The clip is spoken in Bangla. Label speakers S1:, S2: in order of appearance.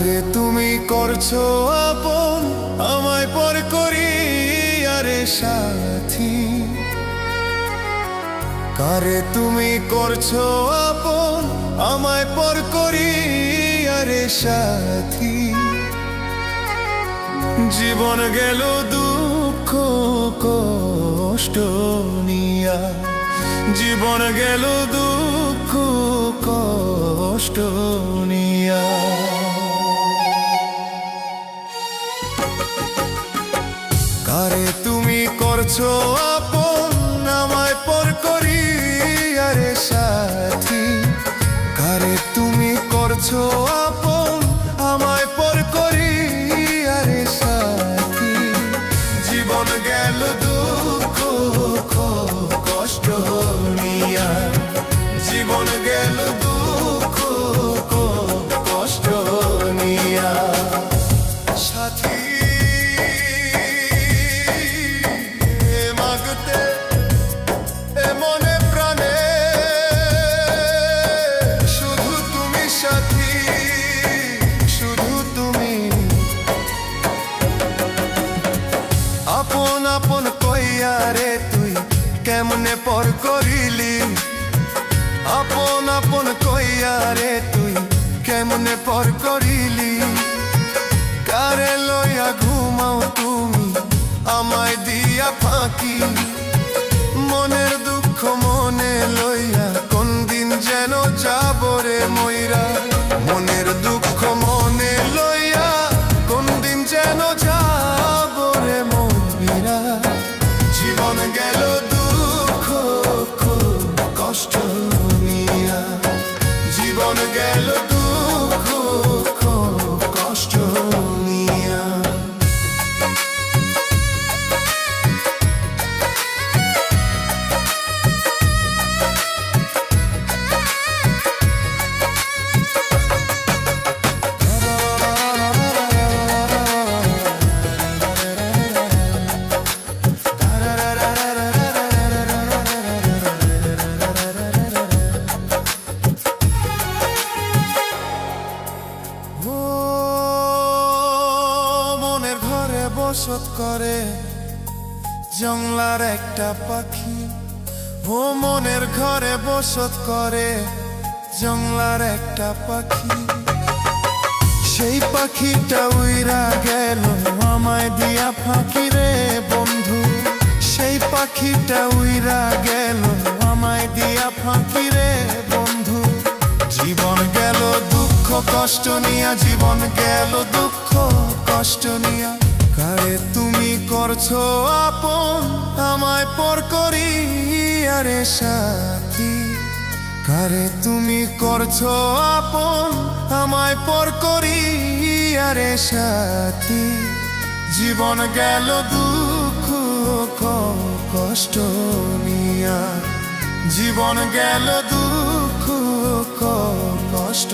S1: কারে তুমি করছো আপন, আমায় পর করি আরে সাথী। কারে তুমি করছো আপন, আমায় পর করি আরে সাথী। জীবন গেল দুঃখ কষ্ট নিয়া, জীবন গেল দুঃখ কষ্ট নিয়া। কারে তুমি করছো আপন, আমায় পর করি আরে সাথী। কারে তুমি করছো আপন, আমায় পর করি আরে সাথী। জীবন গেল দুঃখ কষ্ট নিয়া, জীবন গেল দুঃখ কষ্ট নিয়া। সাথী মাগতে এ মনে প্রাণে, শুধু তুমি সাথী, শুধু তুমি। আপন আপন কইয়া রে তুই কেমনে পর করিলি, আপন আপন কইয়া রে তুই কেমনে পর করিলি। কারে লইয়া ঘুমাও তুমি আমায় দিয়া ফাঁকি, মনের দুঃখ মনে লইয়া কোন দিন যেন যাব রে মইরা। মনের দুঃখ মনে লইয়া কোন দিন যেন যাব রে মইরা। জীবন গেল দুঃখ কষ্ট নিয়া, জীবন গেল দুঃখ কষ্ট নিয়া। বসত করে জংলার একটা পাখি, ও মনের ঘরে বসত করে জংলার একটা পাখি। সেই পাখিটা উইরা গেল আমায় দিয়া ফাঁকি রে বন্ধু। সেই পাখিটা উইরা গেল আমায় দিয়া ফাঁকি রে বন্ধু। জীবন গেল দুঃখ কষ্ট নিয়া, জীবন গেল দুঃখ কষ্ট নিয়া। কারে তুমি করছো আপন, আমায় পর করি আরে সাথী। কারে তুমি করছো আপন, আমায় পর করি আরে সাথী। জীবন গেল দুঃখ কষ্ট নিয়া, জীবন গেল দুঃখ কষ্ট।